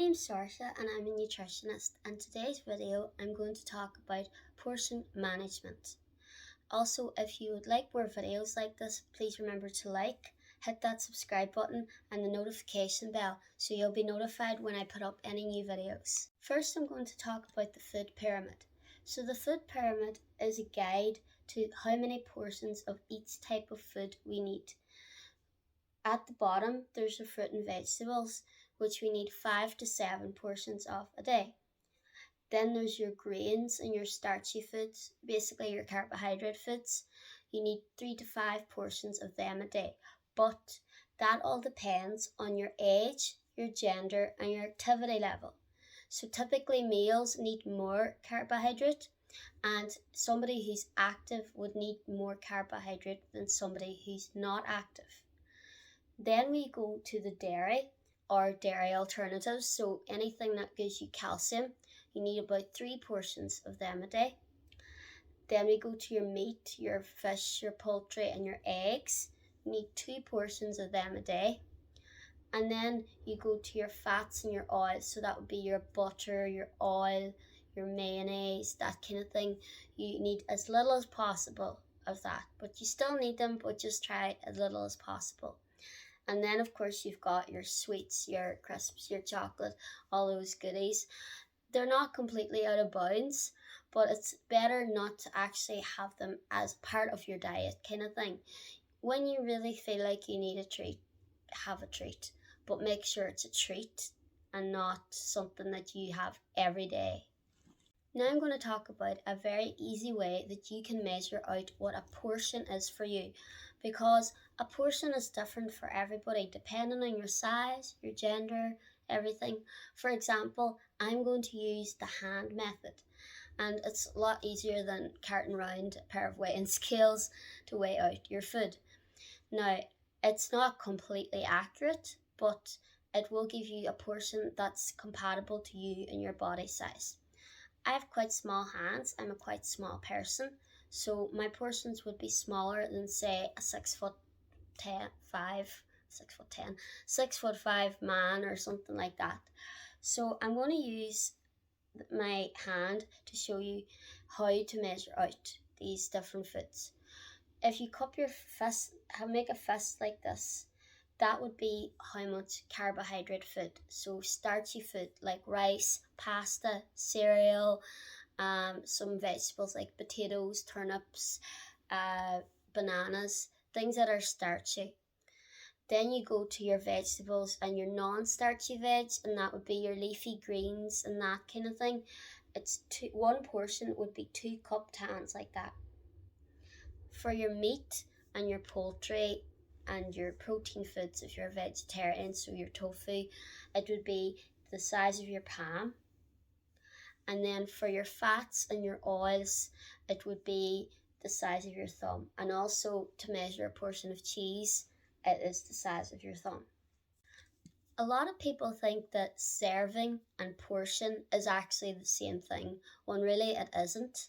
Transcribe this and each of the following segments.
name's Sorcha and I'm a nutritionist, and today's video I'm going to talk about portion management. Also, if you would like more videos like this, please remember to like, hit that subscribe button and the notification bell so you'll be notified when I put up any new videos. First, I'm going to talk about the food pyramid. So the food pyramid is a guide to how many portions of each type of food we need. At the bottom, there's the fruit and vegetables, which we need 5 to 7 portions of a day. Then there's your grains and your starchy foods, basically your carbohydrate foods. You need 3 to 5 portions of them a day. But that all depends on your age, your gender, and your activity level. So typically males need more carbohydrate, and somebody who's active would need more carbohydrate than somebody who's not active. Then we go to the dairy or dairy alternatives. So anything that gives you calcium, you need about 3 portions of them a day. Then we go to your meat, your fish, your poultry, and your eggs. You need 2 portions of them a day. And then you go to your fats and your oils. So that would be your butter, your oil, your mayonnaise, that kind of thing. You need as little as possible of that, but you still need them, but just try as little as possible. And then, of course, you've got your sweets, your crisps, your chocolate, all those goodies. They're not completely out of bounds, but it's better not to actually have them as part of your diet kind of thing. When you really feel like you need a treat, have a treat, but make sure it's a treat and not something that you have every day. Now I'm going to talk about a very easy way that you can measure out what a portion is for you, because a portion is different for everybody depending on your size, your gender, everything. For example, I'm going to use the hand method, and it's a lot easier than carting around a pair of weighing scales to weigh out your food. Now, it's not completely accurate, but it will give you a portion that's compatible to you and your body size. I have quite small hands. I'm a quite small person, so my portions would be smaller than, say, a 6'5" man or something like that. So I'm going to use my hand to show you how to measure out these different foods. If you cup your fist, make a fist like this, that would be how much carbohydrate food. So starchy food like rice, pasta, cereal, some vegetables like potatoes, turnips, bananas, things that are starchy. Then you go to your vegetables and your non-starchy veg, and that would be your leafy greens and that kind of thing. One portion would be 2 cupped hands like that. For your meat and your poultry and your protein foods, if you're a vegetarian, so your tofu, it would be the size of your palm. And then for your fats and your oils, it would be the size of your thumb. And also to measure a portion of cheese, it is the size of your thumb. A lot of people think that serving and portion is actually the same thing, when really it isn't.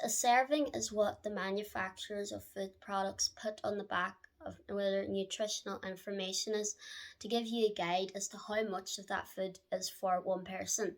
A serving is what the manufacturers of food products put on the back of where their nutritional information is, to give you a guide as to how much of that food is for one person.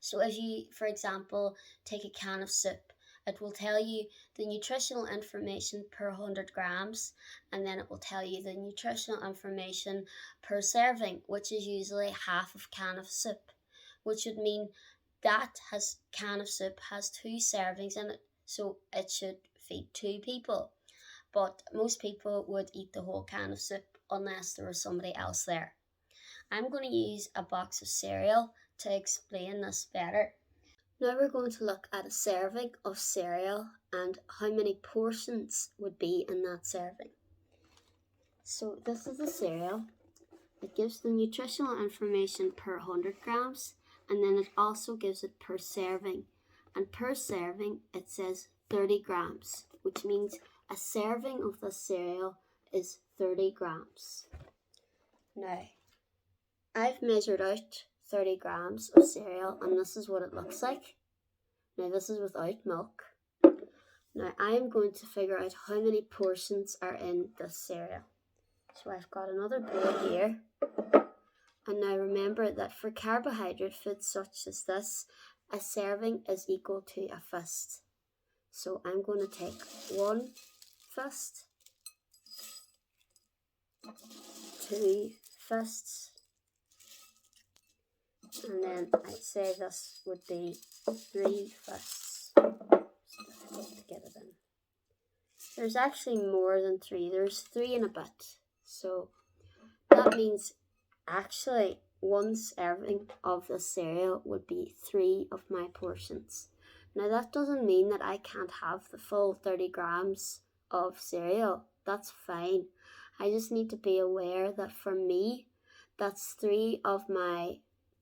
So if you, for example, take a can of soup, it will tell you the nutritional information per 100 grams, and then it will tell you the nutritional information per serving, which is usually half of a can of soup, which would mean that can of soup has 2 servings in it, so it should feed 2 people. But most people would eat the whole can of soup unless there was somebody else there. I'm going to use a box of cereal to explain this better. Now we're going to look at a serving of cereal and how many portions would be in that serving. So this is the cereal. It gives the nutritional information per 100 grams, and then it also gives it per serving. And per serving, it says 30 grams, which means a serving of the cereal is 30 grams. Now, I've measured out 30 grams of cereal, and this is what it looks like. Now, this is without milk. Now, I am going to figure out how many portions are in this cereal. So I've got another bowl here And now remember that for carbohydrate foods such as this, a serving is equal to a fist. So I'm going to take 1 fist, 2 fists, and then I'd say this would be 3 fists. It's difficult to get it in. There's actually more than 3. There's 3 and a bit. So that means actually 1 serving of the cereal would be 3 of my portions. Now that doesn't mean that I can't have the full 30 grams of cereal. That's fine. I just need to be aware that for me, that's 3 of my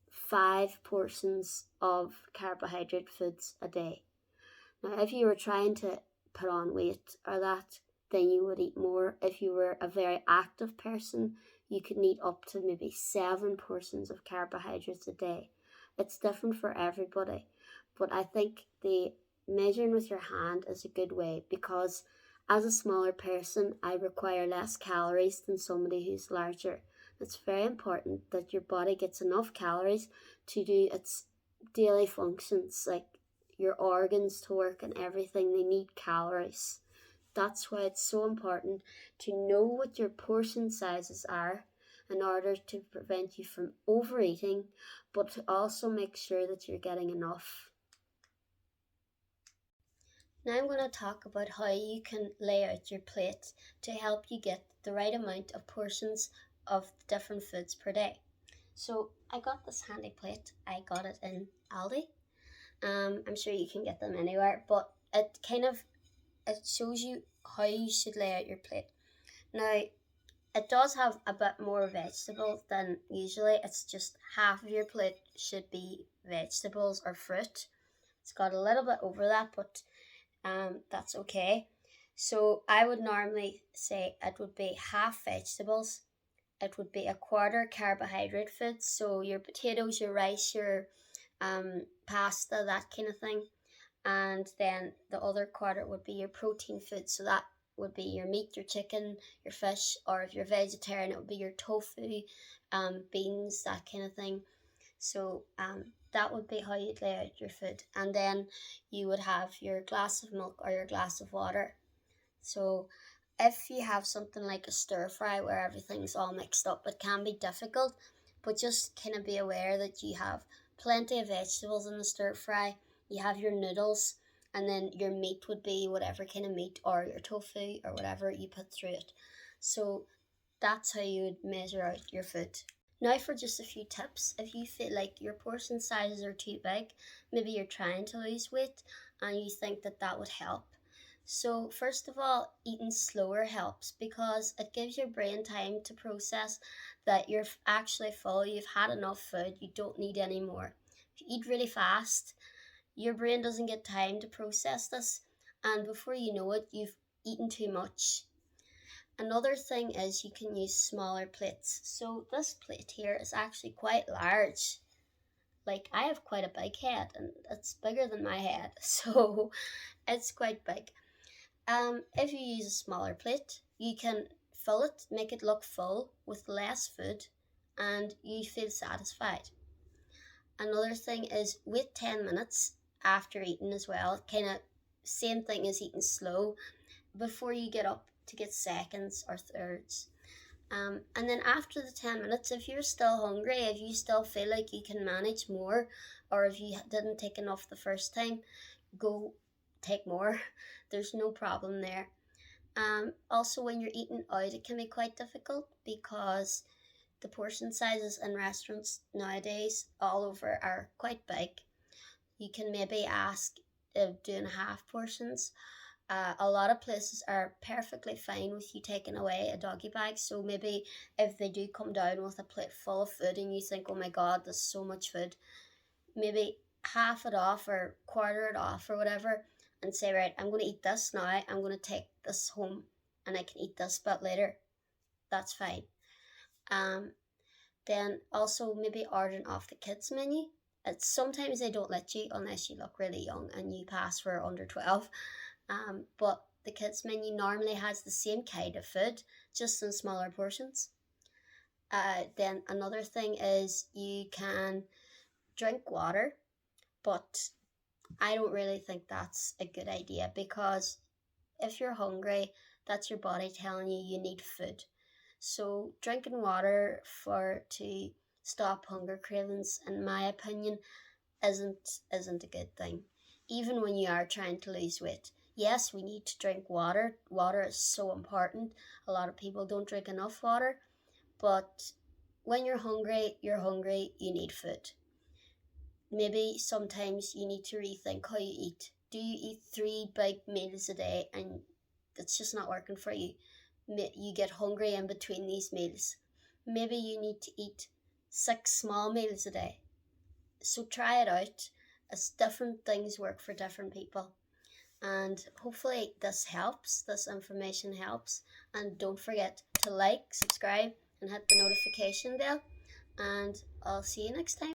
5 portions of carbohydrate foods a day. Now if you were trying to put on weight or that, then you would eat more. If you were a very active person, you could eat up to maybe 7 portions of carbohydrates a day. It's different for everybody, but I think the measuring with your hand is a good way, because as a smaller person, I require less calories than somebody who's larger. It's very important that your body gets enough calories to do its daily functions, like your organs to work and everything. They need calories. That's why it's so important to know what your portion sizes are in order to prevent you from overeating, but to also make sure that you're getting enough. Now I'm going to talk about how you can lay out your plate to help you get the right amount of portions of different foods per day. So I got this handy plate. I got it in Aldi. I'm sure you can get them anywhere, but it shows you how you should lay out your plate. Now, it does have a bit more vegetables than usually. It's just half of your plate should be vegetables or fruit. It's got a little bit over that, but that's okay. So I would normally say it would be half vegetables. It would be a quarter carbohydrate foods, so your potatoes, your rice, your pasta, that kind of thing. And then the other quarter would be your protein food. So that would be your meat, your chicken, your fish, or if you're vegetarian, it would be your tofu, beans, that kind of thing. So that would be how you'd lay out your food. And then you would have your glass of milk or your glass of water. So if you have something like a stir fry where everything's all mixed up, it can be difficult, but just kind of be aware that you have plenty of vegetables in the stir fry. You have your noodles, and then your meat would be whatever kind of meat, or your tofu or whatever you put through it. So that's how you would measure out your food. Now for just a few tips. If you feel like your portion sizes are too big, maybe you're trying to lose weight and you think that that would help. So first of all, eating slower helps because it gives your brain time to process that you're actually full, you've had enough food, you don't need any more. If you eat really fast, your brain doesn't get time to process this, and before you know it, you've eaten too much. Another thing is you can use smaller plates. So this plate here is actually quite large. Like, I have quite a big head and it's bigger than my head, so it's quite big. If you use a smaller plate, you can fill it, make it look full with less food, and you feel satisfied. Another thing is wait 10 minutes after eating as well. Kind of same thing as eating slow before you get up to get seconds or thirds. And then after the 10 minutes, if you're still hungry, if you still feel like you can manage more, or if you didn't take enough the first time, go take more. There's no problem there. Also, when you're eating out, it can be quite difficult because the portion sizes in restaurants nowadays all over are quite big. You can maybe ask doing half portions. A lot of places are perfectly fine with you taking away a doggy bag. So maybe if they do come down with a plate full of food and you think, oh my God, there's so much food, maybe half it off or quarter it off or whatever, and say, right, I'm going to eat this now. I'm going to take this home and I can eat this bit later. That's fine. Then also maybe ordering off the kids menu. It's sometimes they don't let you unless you look really young and you pass for under 12. But the kids menu normally has the same kind of food, just in smaller portions. Then another thing is you can drink water, but I don't really think that's a good idea, because if you're hungry, that's your body telling you you need food. So drinking water for to stop hunger cravings, in my opinion, isn't a good thing. Even when you are trying to lose weight. Yes, we need to drink water. Water is so important. A lot of people don't drink enough water, but when you're hungry, you need food. Maybe sometimes you need to rethink how you eat. Do you eat three big meals a day and it's just not working for you? You get hungry in between these meals. Maybe you need to eat six small meals a day. So try it out, as different things work for different people. And hopefully this information helps. And don't forget to like, subscribe, and hit the notification bell. And I'll see you next time.